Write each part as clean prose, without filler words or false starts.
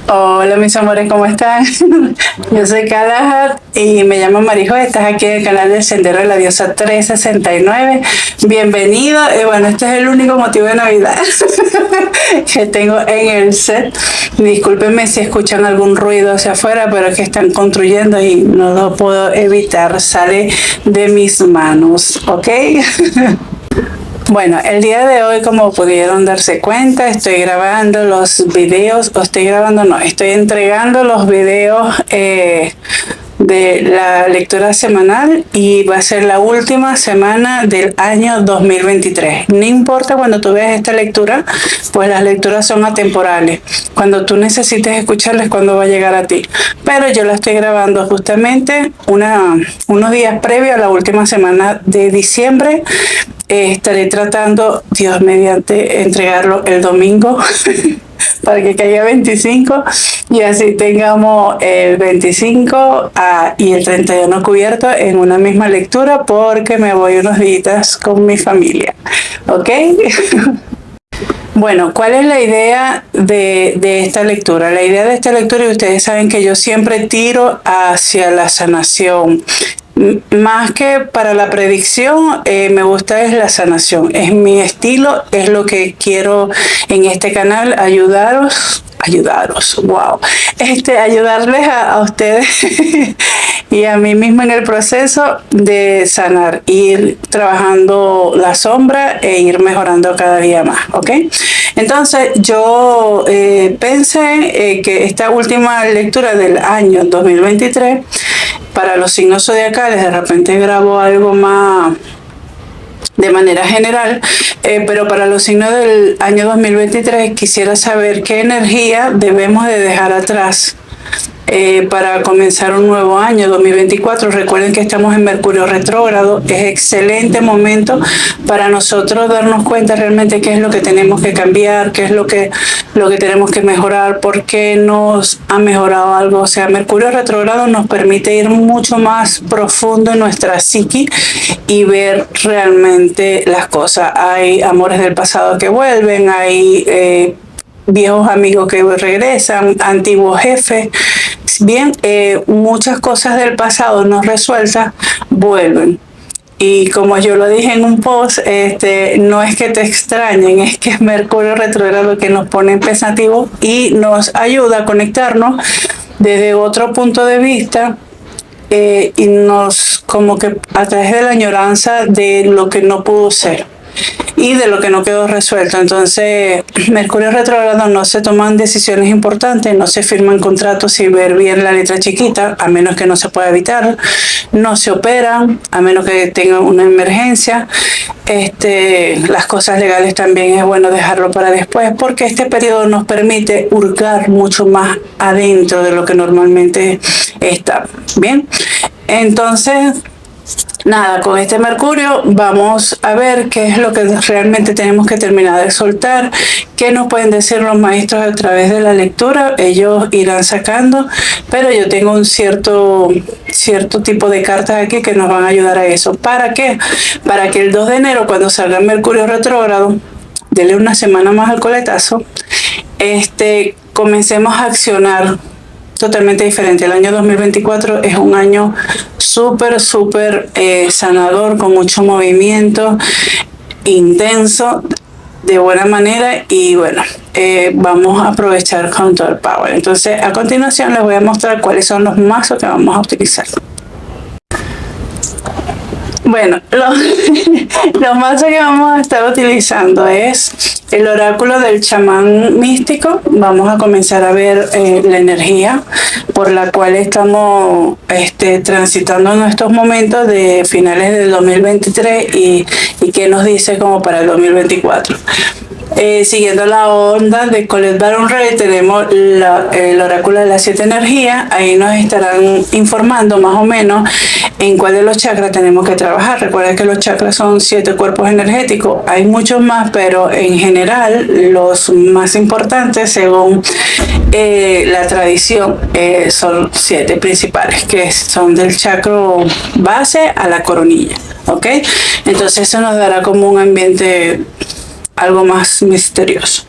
Hola mis amores, ¿cómo están? Yo soy Kalahar y me llamo Marijo. Estás aquí en el canal del Sendero de la Diosa 369. Bienvenido. Bueno, este es el único motivo de Navidad que tengo en el set. Discúlpenme si escuchan algún ruido hacia afuera, pero es que están construyendo y no lo puedo evitar. Sale de mis manos, ¿ok? Bueno, el día de hoy, como pudieron darse cuenta, estoy grabando los videos, estoy entregando los videos de la lectura semanal y va a ser la última semana del año 2023. No importa cuando tú veas esta lectura, pues las lecturas son atemporales. Cuando tú necesites escucharlas, cuando va a llegar a ti. Pero yo la estoy grabando justamente unos días previo a la última semana de diciembre. Estaré tratando, Dios mediante, entregarlo el domingo para que caiga 25 y así tengamos el 25 y el 31 cubierto en una misma lectura, porque me voy unos días con mi familia, ¿ok? Bueno, ¿cuál es la idea de esta lectura? La idea de esta lectura, y ustedes saben que yo siempre tiro hacia la sanación. Más que para la predicción, me gusta es la sanación. Es mi estilo, es lo que quiero en este canal, ayudaros, wow. Ayudarles a ustedes y a mí mismo en el proceso de sanar, ir trabajando la sombra e ir mejorando cada día más, ¿ok? Entonces yo pensé que esta última lectura del año 2023 para los signos zodiacales, de repente grabo algo más de manera general, pero para los signos del año 2023 quisiera saber qué energía debemos de dejar atrás para comenzar un nuevo año 2024. Recuerden que estamos en Mercurio retrógrado. Es excelente momento para nosotros darnos cuenta realmente qué es lo que tenemos que cambiar, qué es lo que tenemos que mejorar, por qué nos ha mejorado algo. O sea, Mercurio retrógrado nos permite ir mucho más profundo en nuestra psiqui y ver realmente las cosas. Hay amores del pasado que vuelven, hay viejos amigos que regresan, antiguos jefes. Bien, muchas cosas del pasado no resueltas vuelven. Y como yo lo dije en un post, no es que te extrañen, es que es Mercurio retrógrado que nos pone pensativos y nos ayuda a conectarnos desde otro punto de vista, y nos, como que a través de la añoranza de lo que no pudo ser y de lo que no quedó resuelto. Entonces, Mercurio retrógrado, no se toman decisiones importantes, no se firman contratos sin ver bien la letra chiquita, a menos que no se pueda evitar, no se operan, a menos que tengan una emergencia. Las cosas legales también es bueno dejarlo para después, porque este periodo nos permite hurgar mucho más adentro de lo que normalmente está. Bien, entonces, nada, con este Mercurio vamos a ver qué es lo que realmente tenemos que terminar de soltar, qué nos pueden decir los maestros a través de la lectura. Ellos irán sacando, pero yo tengo un cierto tipo de cartas aquí que nos van a ayudar a eso. ¿Para qué? Para que el 2 de enero, cuando salga Mercurio retrógrado, dele una semana más al coletazo, comencemos a accionar totalmente diferente. El año 2024 es un año súper sanador, con mucho movimiento, intenso, de buena manera, y bueno, vamos a aprovechar con todo el power. Entonces, a continuación les voy a mostrar cuáles son los mazos que vamos a utilizar. Bueno, los mazos que vamos a estar utilizando es el oráculo del chamán místico. Vamos a comenzar a ver la energía por la cual estamos transitando en estos momentos de finales del 2023 y qué nos dice como para el 2024. Siguiendo la onda de Colette Baron Reid, tenemos el oráculo de las 7 energías. Ahí nos estarán informando más o menos en cuál de los chakras tenemos que trabajar. Recuerden que los chakras son 7 cuerpos energéticos. Hay muchos más, pero en general los más importantes, según la tradición, son 7 principales, que son del chakra base a la coronilla, ¿ok? Entonces eso nos dará como un ambiente algo más misterioso.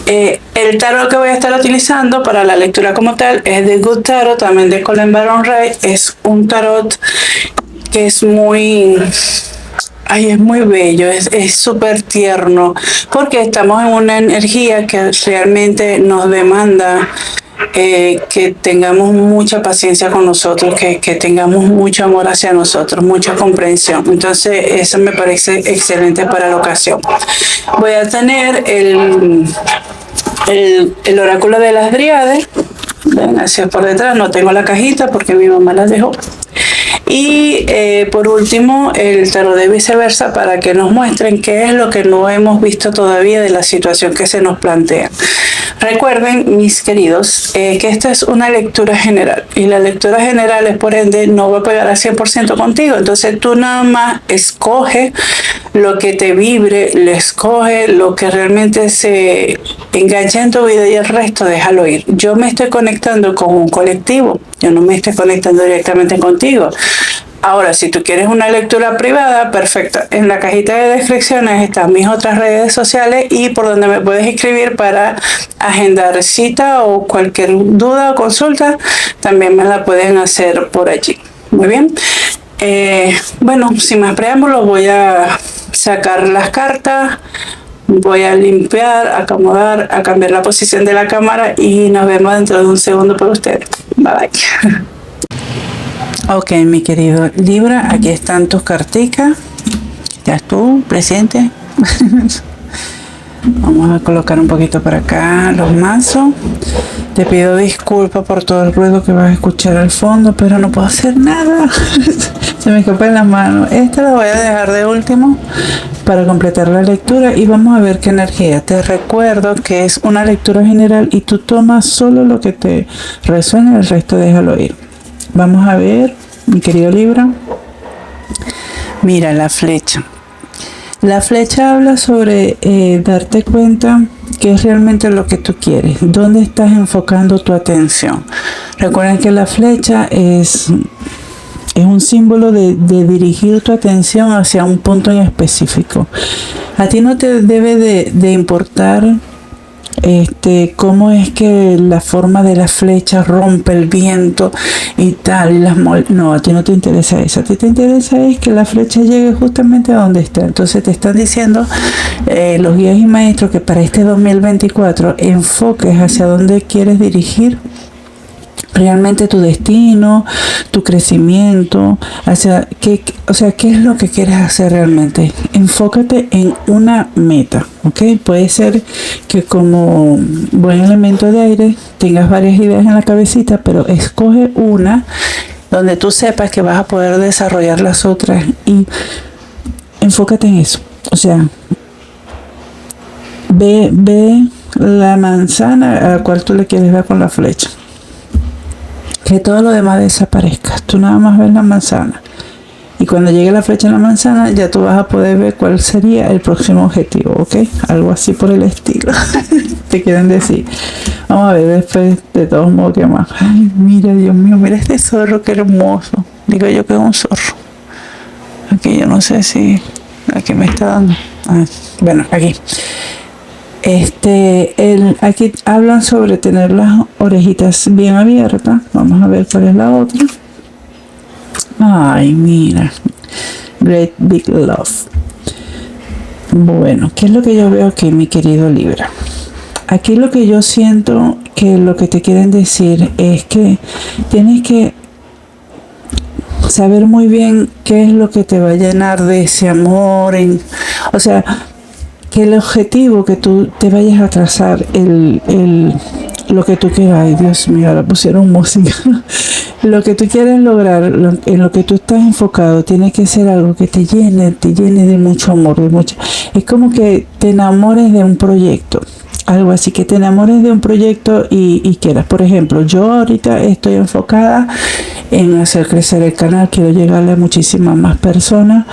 El tarot que voy a estar utilizando para la lectura como tal es The Good Tarot, también de Colin Baron Ray. Es un tarot que es muy... Ay, es muy bello, es súper tierno, porque estamos en una energía que realmente nos demanda que tengamos mucha paciencia con nosotros, que tengamos mucho amor hacia nosotros, mucha comprensión. Entonces, eso me parece excelente para la ocasión. Voy a tener el oráculo de las Dríades. Ven hacia por detrás, no tengo la cajita porque mi mamá la dejó. Y por último, el tarot de viceversa, para que nos muestren qué es lo que no hemos visto todavía de la situación que se nos plantea. Recuerden, mis queridos, que esta es una lectura general, y la lectura general es, por ende, no va a pegar al 100% contigo. Entonces tú nada más escoge lo que te vibre, le escoge lo que realmente se engancha en tu vida, y el resto déjalo ir. Yo me estoy conectando con un colectivo, yo no me estoy conectando directamente contigo. Ahora, si tú quieres una lectura privada, perfecto. En la cajita de descripciones están mis otras redes sociales y por donde me puedes escribir para agendar cita o cualquier duda o consulta, también me la pueden hacer por allí. Muy bien. Bueno, sin más preámbulos, voy a sacar las cartas, voy a limpiar, acomodar, a cambiar la posición de la cámara y nos vemos dentro de un segundo por ustedes. Bye bye. Ok, mi querido Libra, aquí están tus carticas. ¿Estás tú presente? Vamos a colocar un poquito para acá los mazos. Te pido disculpas por todo el ruido que vas a escuchar al fondo, pero no puedo hacer nada. Se me escapa en la mano. Esta la voy a dejar de último para completar la lectura y vamos a ver qué energía. Te recuerdo que es una lectura general y tú tomas solo lo que te resuena, el resto déjalo ir. Vamos a ver, mi querido Libra. Mira la flecha. La flecha habla sobre darte cuenta qué es realmente lo que tú quieres, dónde estás enfocando tu atención. Recuerden que la flecha es un símbolo de dirigir tu atención hacia un punto en específico. A ti no te debe de importar cómo es que la forma de la flecha rompe el viento y tal, y no, a ti no te interesa eso. A ti te interesa es que la flecha llegue justamente a donde está. Entonces te están diciendo los guías y maestros que para este 2024 enfoques hacia dónde quieres dirigir realmente tu destino, tu crecimiento, hacia qué es lo que quieres hacer realmente. Enfócate en una meta, ¿ok? Puede ser que como buen elemento de aire tengas varias ideas en la cabecita, pero escoge una donde tú sepas que vas a poder desarrollar las otras y enfócate en eso. O sea, ve la manzana a la cual tú le quieres dar con la flecha. Que todo lo demás desaparezca. Tú nada más ves la manzana. Y cuando llegue la flecha en la manzana, ya tú vas a poder ver cuál sería el próximo objetivo, ¿ok? Algo así por el estilo. Te quieren decir. Vamos a ver después, de todos modos, ¿qué más? Ay, mira, Dios mío, mira este zorro, qué hermoso. Digo yo que es un zorro. Aquí yo no sé si... Aquí me está dando... bueno, aquí. Aquí hablan sobre tener las orejitas bien abiertas. Vamos a ver cuál es la otra. Ay, mira. Great Big Love. Bueno, ¿qué es lo que yo veo aquí, mi querido Libra? Aquí lo que yo siento que lo que te quieren decir es que tienes que saber muy bien qué es lo que te va a llenar de ese amor. O sea, que el objetivo que tú te vayas a trazar, lo que tú quieras, ay Dios mío, ahora pusieron música, lo que tú quieres lograr, en lo que tú estás enfocado, tiene que ser algo que te llene de mucho amor, es como que te enamores de un proyecto, algo así, que te enamores de un proyecto y quieras. Por ejemplo, yo ahorita estoy enfocada en hacer crecer el canal, quiero llegarle a muchísimas más personas,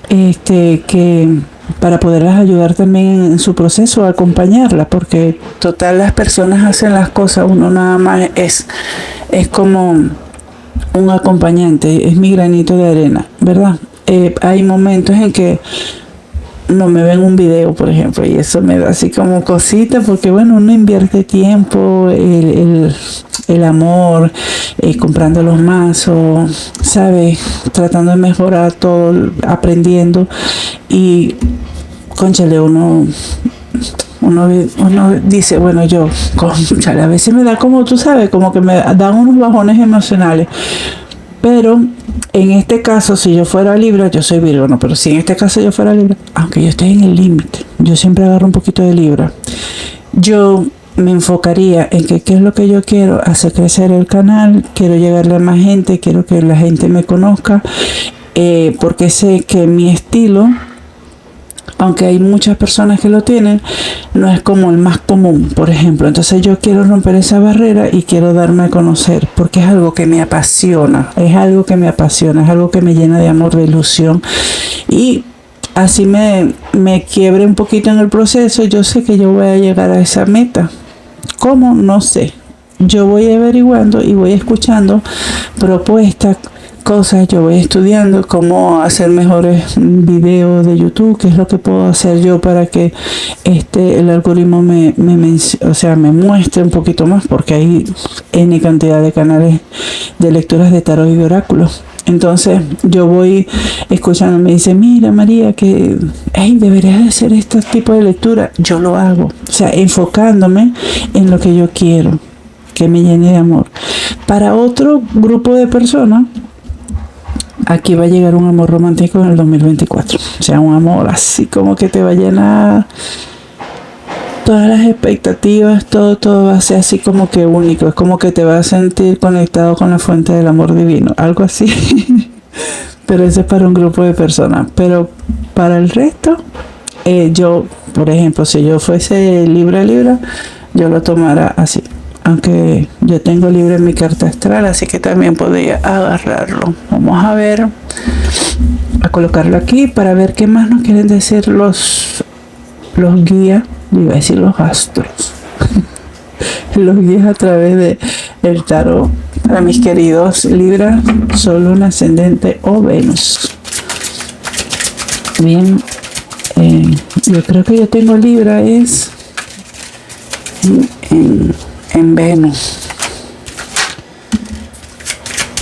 que para poderlas ayudar también en su proceso, acompañarlas, porque total las personas hacen las cosas, uno nada más es como un acompañante, es mi granito de arena, ¿verdad? Hay momentos en que no me ven un video, por ejemplo, y eso me da así como cosita, porque bueno, uno invierte tiempo, el amor, comprando los mazos, ¿sabes? Tratando de mejorar todo, aprendiendo, y cónchale, uno dice, bueno, yo, cónchale, a veces me da como, tú sabes, como que me dan unos bajones emocionales. Pero en este caso, si yo fuera Libra, yo soy Virgo, no, pero si en este caso yo fuera Libra, aunque yo esté en el límite, yo siempre agarro un poquito de Libra. Yo me enfocaría en que qué es lo que yo quiero, hacer crecer el canal, quiero llegarle a más gente, quiero que la gente me conozca, porque sé que mi estilo, aunque hay muchas personas que lo tienen, no es como el más común, por ejemplo. Entonces yo quiero romper esa barrera y quiero darme a conocer, porque es algo que me apasiona, es algo que me llena de amor, de ilusión. Y así me quiebre un poquito en el proceso, yo sé que yo voy a llegar a esa meta. ¿Cómo? No sé. Yo voy averiguando y voy escuchando propuestas, cosas, yo voy estudiando cómo hacer mejores videos de YouTube, qué es lo que puedo hacer yo para que el algoritmo me muestre un poquito más, porque hay N cantidad de canales de lecturas de tarot y de oráculos. Entonces yo voy escuchando, me dice, mira María, que deberías de hacer este tipo de lectura, yo lo hago, o sea, enfocándome en lo que yo quiero, que me llene de amor. Para otro grupo de personas, aquí va a llegar un amor romántico en el 2024. O sea, un amor así como que te va a llenar todas las expectativas, todo va a ser así como que único. Es como que te vas a sentir conectado con la fuente del amor divino. Algo así. Pero eso es para un grupo de personas. Pero para el resto, yo, por ejemplo, si yo fuese Libra, yo lo tomara así. Aunque yo tengo Libra en mi carta astral, así que también podría agarrarlo. Vamos a ver, a colocarlo aquí para ver qué más nos quieren decir los guías, iba a decir los astros, los guías a través de el tarot para mis queridos Libra, Sol, Luna, Ascendente o Venus. Bien, yo creo que yo tengo Libra es en Venus.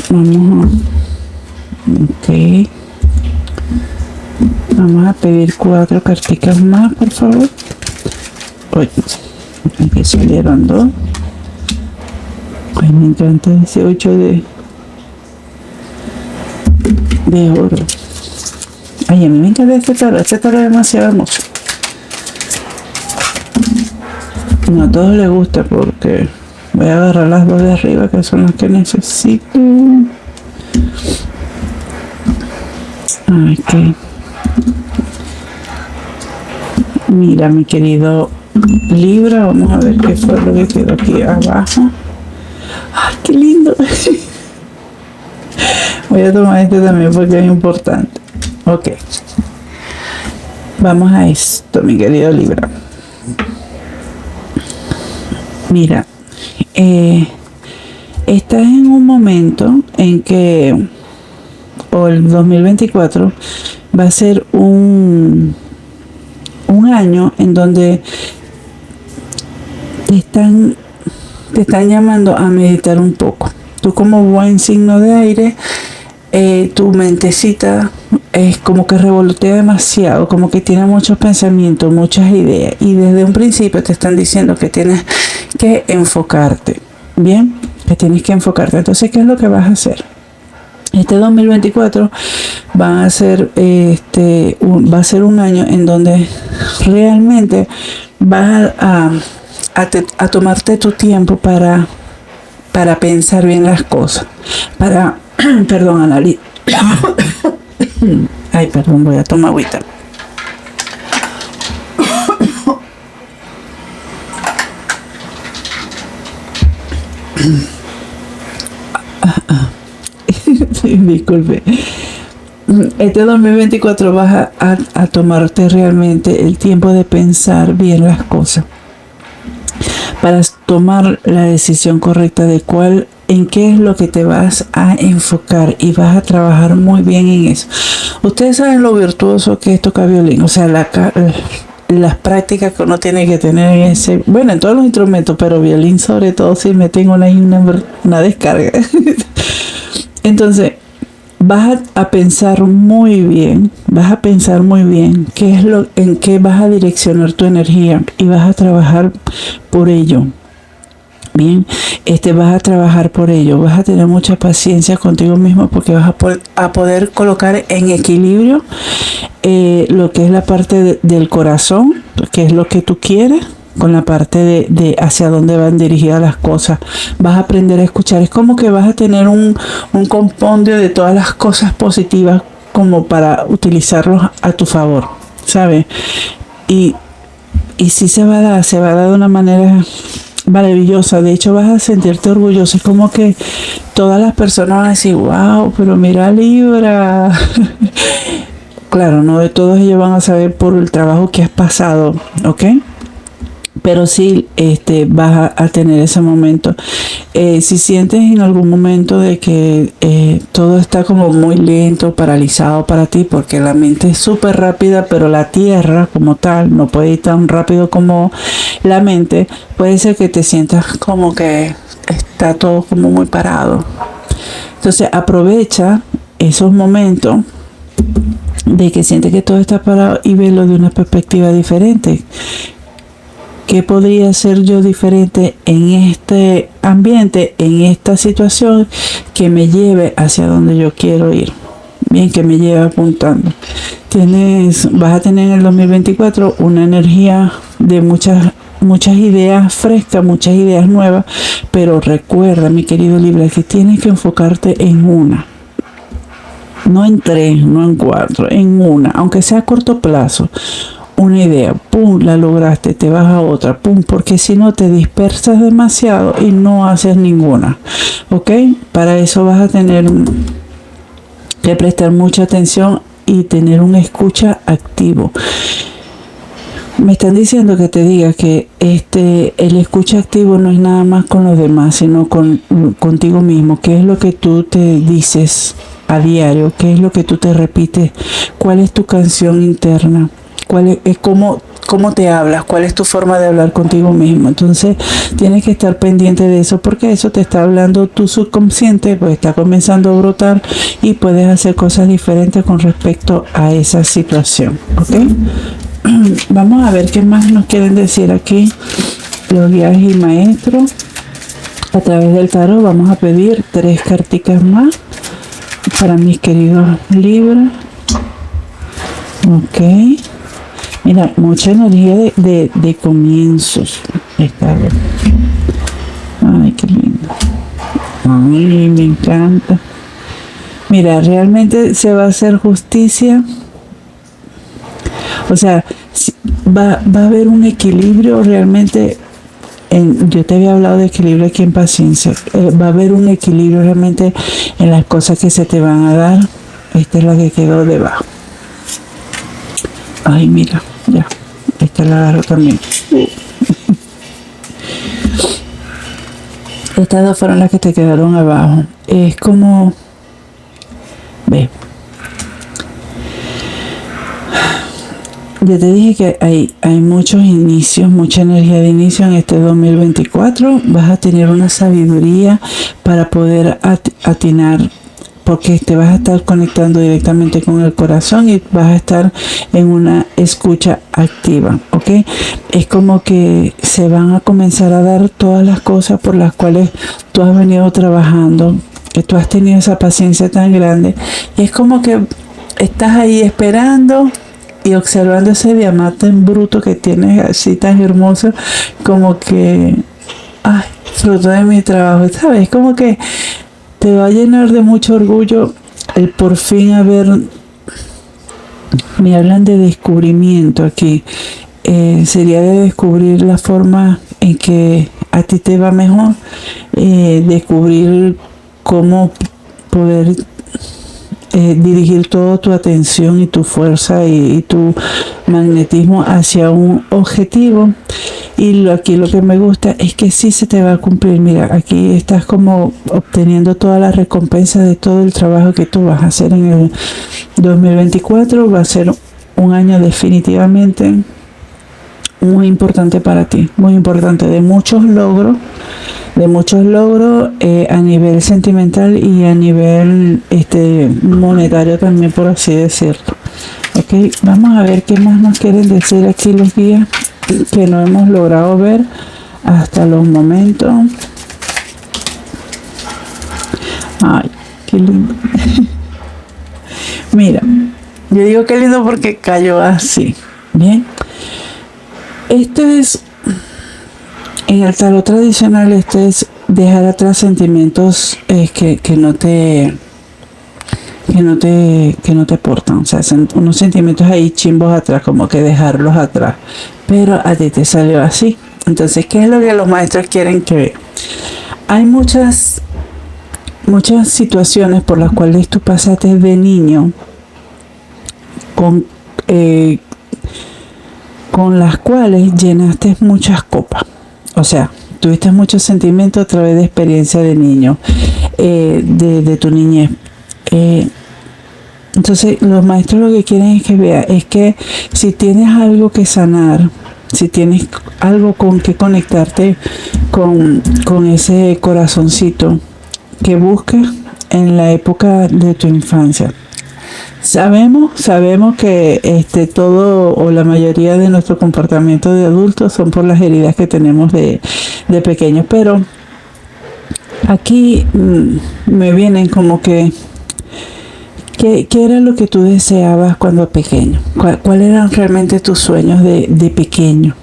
Vamos a pedir 4 carticas más, por favor. Oye, aquí salieron 2. Ay, me encanta ese 8 de oro. Ay, a mí me encanta este tarot es demasiado hermoso. No a todos les gusta, porque voy a agarrar las 2 de arriba, que son las que necesito. Ok. Mira, mi querido Libra, vamos a ver qué fue lo que quedó aquí abajo. ¡Ay, qué lindo! Voy a tomar este también porque es importante. Ok. Vamos a esto, mi querido Libra. Mira, estás en un momento en que, o el 2024, va a ser un año en donde te están llamando a meditar un poco. Tú, como buen signo de aire, tu mentecita es como que revolotea demasiado, como que tiene muchos pensamientos, muchas ideas, y desde un principio te están diciendo que tienes que enfocarte, bien, que tienes que enfocarte. Entonces, ¿qué es lo que vas a hacer? Este 2024 va a ser un año en donde realmente vas a tomarte tu tiempo para pensar bien las cosas, para perdón, analizar. Ay, perdón, voy a tomar agüita. Disculpe. Este 2024 vas a tomarte realmente el tiempo de pensar bien las cosas para tomar la decisión correcta de cuál en qué es lo que te vas a enfocar y vas a trabajar muy bien en eso. Ustedes saben lo virtuoso que es tocar violín, o sea, las prácticas que uno tiene que tener en ese, bueno, en todos los instrumentos, pero violín sobre todo, si me tengo una descarga. Entonces, vas a pensar muy bien, en qué vas a direccionar tu energía y vas a trabajar por ello. Bien, vas a trabajar por ello, vas a tener mucha paciencia contigo mismo porque vas a poder colocar en equilibrio lo que es la parte del corazón, que es lo que tú quieres, con la parte de hacia dónde van dirigidas las cosas. Vas a aprender a escuchar. Es como que vas a tener un compendio de todas las cosas positivas como para utilizarlos a tu favor, ¿sabes? Y sí se va a dar de una manera maravillosa. De hecho, vas a sentirte orgulloso. Es como que todas las personas van a decir, wow, pero mira Libra. Claro, no de todos ellos van a saber por el trabajo que has pasado, ¿ok? Pero sí, vas a tener ese momento. Si sientes en algún momento de que todo está como muy lento, paralizado para ti, porque la mente es súper rápida, pero la tierra como tal no puede ir tan rápido como la mente, puede ser que te sientas como que está todo como muy parado. Entonces aprovecha esos momentos de que sientes que todo está parado y velo de una perspectiva diferente. ¿Qué podría ser yo diferente en este ambiente, en esta situación, que me lleve hacia donde yo quiero ir? Bien, que me lleve apuntando. Vas a tener en el 2024 una energía de muchas ideas frescas, muchas ideas nuevas, pero recuerda, mi querido Libra, que tienes que enfocarte en una. No en 3, no en 4, en una, aunque sea a corto plazo. Una idea, pum, la lograste, te vas a otra, pum, porque si no te dispersas demasiado y no haces ninguna, ¿ok? Para eso vas a tener que prestar mucha atención y tener un escucha activo. Me están diciendo que te diga que el escucha activo no es nada más con los demás, sino contigo mismo. ¿Qué es lo que tú te dices a diario? ¿Qué es lo que tú te repites? ¿Cuál es tu canción interna? ¿Cómo te hablas? ¿Cuál es tu forma de hablar contigo mismo? Entonces tienes que estar pendiente de eso, porque eso te está hablando tu subconsciente, pues está comenzando a brotar y puedes hacer cosas diferentes con respecto a esa situación, ¿ok? Vamos a ver qué más nos quieren decir aquí los guías y maestros a través del tarot. Vamos a pedir 3 carticas más para mis queridos Libra. Ok. Mira, mucha energía de comienzos. Está bien. Ay, qué lindo. Ay, me encanta. Mira, realmente se va a hacer justicia. O sea, va a haber un equilibrio realmente. Yo te había hablado de equilibrio aquí en paciencia. Va a haber un equilibrio realmente en las cosas que se te van a dar. Esta es la que quedó debajo. Ay, mira, ya. Esta la agarro también. Estas dos fueron las que te quedaron abajo. Es como... Ve. Yo te dije que hay muchos inicios, mucha energía de inicio en este 2024. Vas a tener una sabiduría para poder atinar, porque te vas a estar conectando directamente con el corazón y vas a estar en una escucha activa, ¿ok? Es como que se van a comenzar a dar todas las cosas por las cuales tú has venido trabajando, que tú has tenido esa paciencia tan grande, y es como que estás ahí esperando y observando ese diamante en bruto que tienes así tan hermoso, como que, ay, fruto de mi trabajo, ¿sabes? Como que te va a llenar de mucho orgullo el por fin me hablan de descubrimiento aquí. Sería de descubrir la forma en que a ti te va mejor, descubrir cómo poder dirigir toda tu atención y tu fuerza y tu magnetismo hacia un objetivo. Y aquí lo que me gusta es que sí se te va a cumplir. Mira, aquí estás como obteniendo toda la recompensa de todo el trabajo que tú vas a hacer en el 2024. Va a ser un año definitivamente muy importante para ti, muy importante, de muchos logros a nivel sentimental y a nivel monetario también, por así decirlo. Ok, vamos a ver qué más nos quieren decir aquí los guías que no hemos logrado ver hasta los momentos. Ay, qué lindo. Mira, yo digo qué lindo porque cayó así. Bien. Esto es, en el tarot tradicional, es dejar atrás sentimientos que no te aportan. O sea, son unos sentimientos ahí chimbos atrás, como que dejarlos atrás. Pero a ti te salió así. Entonces, ¿qué es lo que los maestros quieren que veas? Hay muchas situaciones por las cuales tú pasaste de niño con las cuales llenaste muchas copas. O sea, tuviste muchos sentimientos a través de experiencia de niño, de tu niñez. Entonces, los maestros lo que quieren es que veas, es que si tienes algo que sanar, si tienes algo con que conectarte con ese corazoncito, que busques en la época de tu infancia. Sabemos que todo o la mayoría de nuestro comportamiento de adultos son por las heridas que tenemos de pequeños, pero aquí me vienen como que ¿qué era lo que tú deseabas cuando pequeño? ¿Cuáles eran realmente tus sueños de pequeño?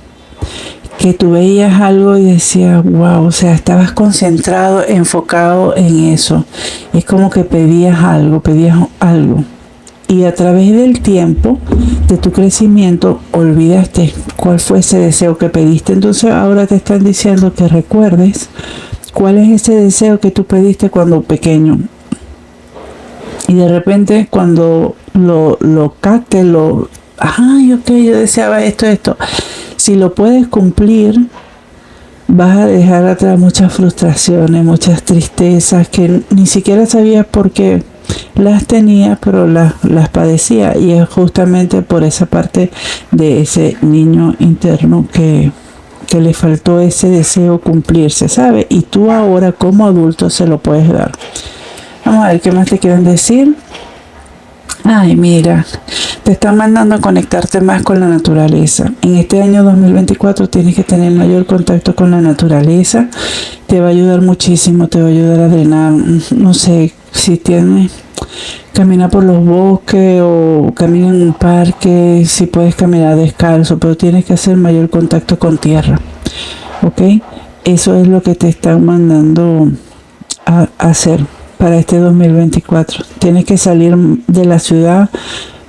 Que tú veías algo y decías, wow, o sea, estabas concentrado, enfocado en eso. Es como que pedías algo. Y a través del tiempo, de tu crecimiento, olvidaste cuál fue ese deseo que pediste. Entonces ahora te están diciendo que recuerdes cuál es ese deseo que tú pediste cuando pequeño. Y de repente cuando lo captes, ay, ok, yo deseaba esto. Si lo puedes cumplir, vas a dejar atrás muchas frustraciones, muchas tristezas que ni siquiera sabías por qué las tenías, pero las padecía. Y es justamente por esa parte de ese niño interno que le faltó ese deseo cumplirse, ¿sabes? Y tú ahora como adulto se lo puedes dar. Vamos a ver qué más te quieren decir. Ay, mira, te están mandando a conectarte más con la naturaleza. En este año 2024 tienes que tener mayor contacto con la naturaleza. Te va a ayudar muchísimo, te va a ayudar a drenar. No sé, si tienes, camina por los bosques o camina en un parque, si puedes caminar descalzo, pero tienes que hacer mayor contacto con tierra. ¿Ok? Eso es lo que te están mandando a hacer para este 2024. Tienes que salir de la ciudad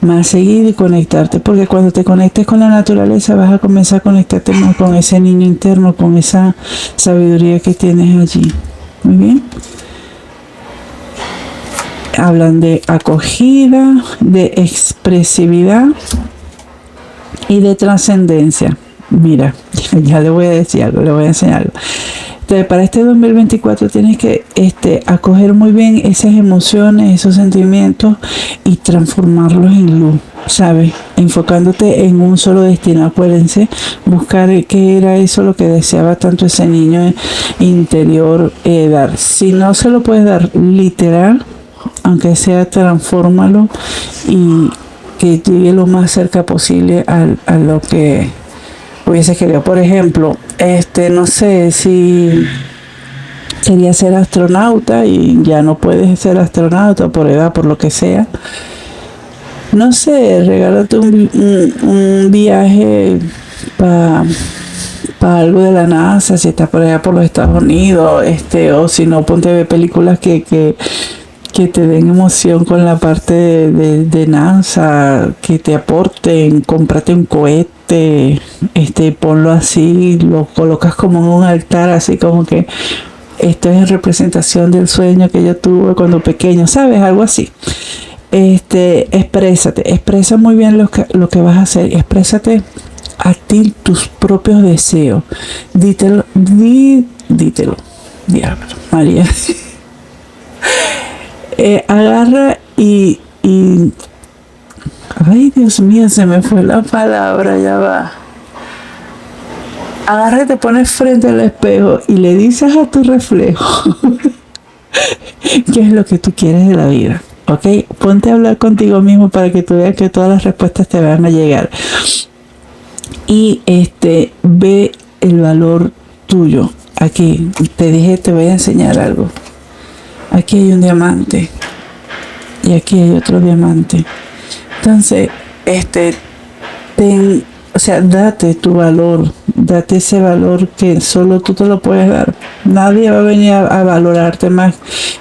más seguido y conectarte, porque cuando te conectes con la naturaleza vas a comenzar a conectarte más con ese niño interno, con esa sabiduría que tienes allí. Muy bien. Hablan de acogida, de expresividad y de trascendencia. Mira, ya le voy a decir algo, le voy a enseñar algo. Entonces, para este 2024 tienes que acoger muy bien esas emociones, esos sentimientos y transformarlos en luz, ¿sabes? Enfocándote en un solo destino. Acuérdense, buscar qué era eso lo que deseaba tanto ese niño interior dar. Si no se lo puedes dar literal, aunque sea, transfórmalo y que llegue lo más cerca posible a lo que hubiese querido. Por ejemplo, no sé si quería ser astronauta y ya no puedes ser astronauta por edad, por lo que sea. No sé, regálate un viaje para algo de la NASA, si estás por allá por los Estados Unidos, o si no, ponte a ver películas que te den emoción con la parte de NASA, que te aporten. Cómprate un cohete, ponlo así, lo colocas como en un altar, así como que esto es en representación del sueño que yo tuve cuando pequeño, ¿sabes? Algo así. Expresa muy bien lo que vas a hacer, exprésate a ti tus propios deseos. Dítelo, dítelo. Diablo, María. Agarra y... Ay, Dios mío, se me fue la palabra, ya va. Agarra y te pones frente al espejo y le dices a tu reflejo qué es lo que tú quieres de la vida, ¿ok? Ponte a hablar contigo mismo para que tú veas que todas las respuestas te van a llegar. Y ve el valor tuyo. Aquí, te dije, te voy a enseñar algo. Aquí hay un diamante. Y aquí hay otro diamante. Entonces, date tu valor, date ese valor que solo tú te lo puedes dar. Nadie va a venir a valorarte más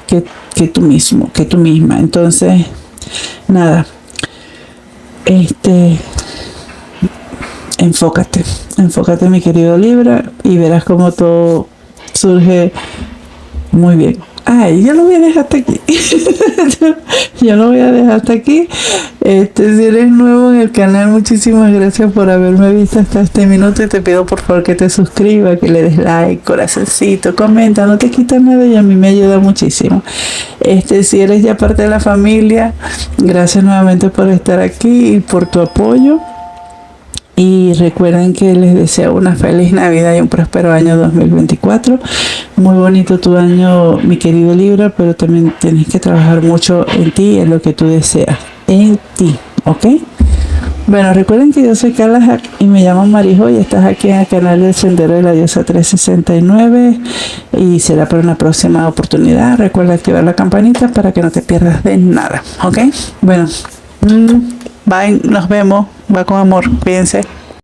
que tú mismo, que tú misma. Entonces, nada, enfócate mi querido Libra y verás cómo todo surge muy bien. Ay, yo lo voy a dejar hasta aquí. Yo lo voy a dejar hasta aquí. Si eres nuevo en el canal, muchísimas gracias por haberme visto hasta este minuto y te pido por favor que te suscribas, que le des like, corazoncito, comenta, no te quita nada y a mí me ayuda muchísimo. Si eres ya parte de la familia, gracias nuevamente por estar aquí y por tu apoyo. Y recuerden que les deseo una feliz Navidad y un próspero año 2024. Muy bonito tu año, mi querido Libra, pero también tienes que trabajar mucho en ti, en lo que tú deseas, en ti, ¿ok? Bueno, recuerden que yo soy Carla Hack y me llamo Marijo y estás aquí en el canal del Sendero de la Diosa 369 y será para una próxima oportunidad. Recuerda activar la campanita para que no te pierdas de nada, ¿ok? Bueno, bye, nos vemos, va con amor, cuídense.